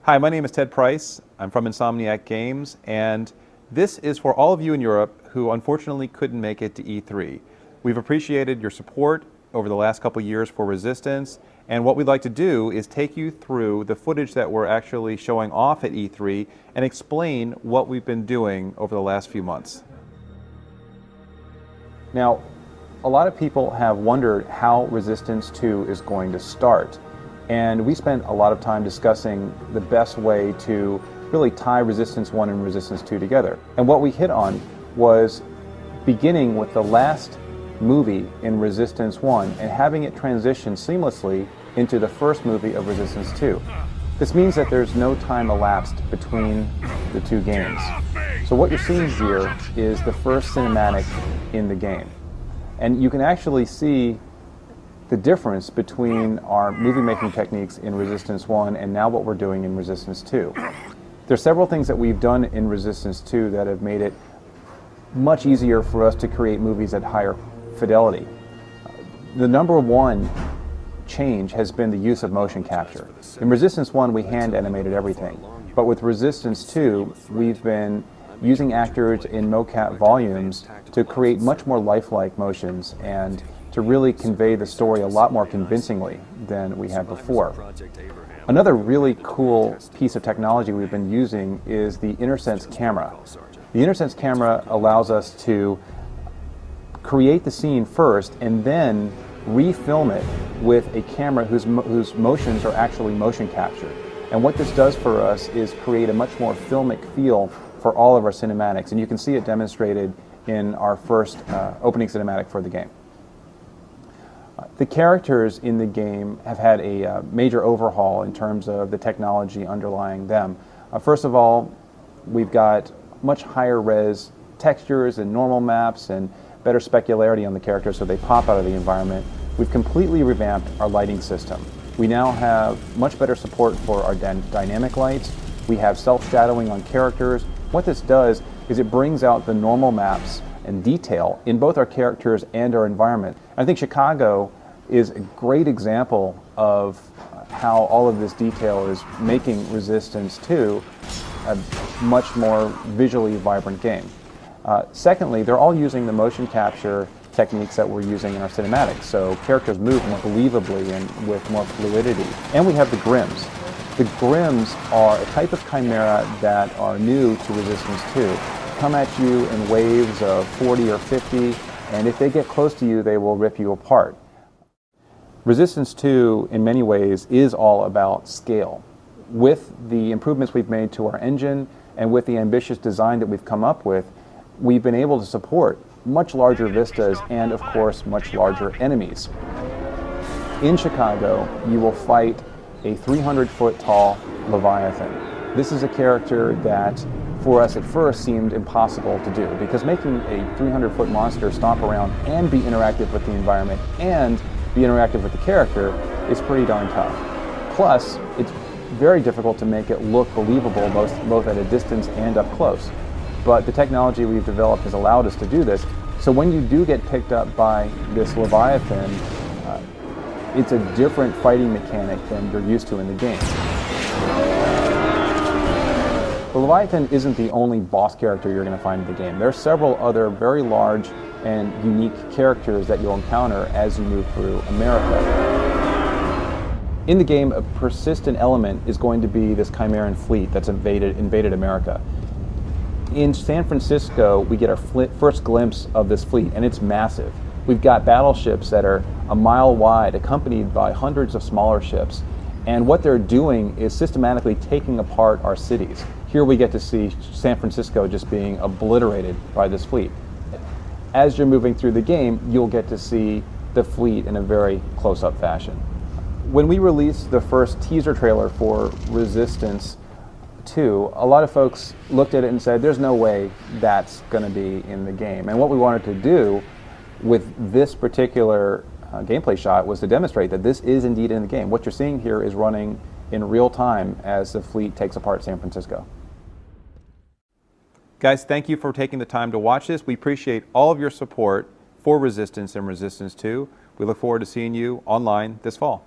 Hi, my name is Ted Price. I'm from Insomniac Games, and this is for all of you in Europe who unfortunately couldn't make it to E3. We've appreciated your support over the last couple years for Resistance, and what we'd like to do is take you through the footage that we're actually showing off at E3 and explain what we've been doing over the last few months. Now, a lot of people have wondered how Resistance 2 is going to start, and we spent a lot of time discussing the best way to really tie Resistance 1 and Resistance 2 together. And what we hit on was beginning with the last movie in Resistance 1 and having it transition seamlessly into the first movie of Resistance 2. This means that there's no time elapsed between the two games. So what you're seeing here is the first cinematic in the game. And you can actually see the difference between our movie-making techniques in Resistance 1 and now what we're doing in Resistance 2. There's several things that we've done in Resistance 2 that have made it much easier for us to create movies at higher fidelity. The number one change has been the use of motion capture. In Resistance 1, we hand animated everything, but with Resistance 2, we've been using actors in mocap volumes to create much more lifelike motions and to really convey the story a lot more convincingly than we had before. Another really cool piece of technology we've been using is the InnerSense camera. The InnerSense camera allows us to create the scene first and then refilm it with a camera whose motions are actually motion captured. And what this does for us is create a much more filmic feel for all of our cinematics, and you can see it demonstrated in our first opening cinematic for the game. The characters in the game have had a major overhaul in terms of the technology underlying them. First of all, we've got much higher res textures and normal maps and better specularity on the characters so they pop out of the environment. We've completely revamped our lighting system. We now have much better support for our dynamic lights. We have self-shadowing on characters. What this does is it brings out the normal maps and detail in both our characters and our environment. I think Chicago is a great example of how all of this detail is making Resistance 2 a much more visually vibrant game. Secondly, they're all using the motion capture techniques that we're using in our cinematics, so characters move more believably and with more fluidity. And we have the Grims. The Grims are a type of chimera that are new to Resistance 2. Come at you in waves of 40 or 50, and if they get close to you, they will rip you apart. Resistance 2, in many ways, is all about scale. With the improvements we've made to our engine and with the ambitious design that we've come up with, we've been able to support much larger vistas and, of course, much larger enemies. In Chicago, you will fight a 300-foot tall Leviathan. This is a character that, for us at first, seemed impossible to do, because making a 300-foot monster stomp around and be interactive with the environment and be interactive with the character is pretty darn tough. Plus, it's very difficult to make it look believable both at a distance and up close. But the technology we've developed has allowed us to do this. So when you do get picked up by this Leviathan, it's a different fighting mechanic than you're used to in the game. The Leviathan isn't the only boss character you're going to find in the game. There are several other very large and unique characters that you'll encounter as you move through America. In the game, a persistent element is going to be this Chimeran fleet that's invaded America. In San Francisco, we get our first glimpse of this fleet, and it's massive. We've got battleships that are a mile wide, accompanied by hundreds of smaller ships. And what they're doing is systematically taking apart our cities. Here we get to see San Francisco just being obliterated by this fleet. As you're moving through the game, you'll get to see the fleet in a very close-up fashion. When we released the first teaser trailer for Resistance 2, a lot of folks looked at it and said, there's no way that's going to be in the game. And what we wanted to do with this particular gameplay shot was to demonstrate that this is indeed in the game. What you're seeing here is running in real time as the fleet takes apart San Francisco. Guys, thank you for taking the time to watch this. We appreciate all of your support for Resistance and Resistance 2. We look forward to seeing you online this fall.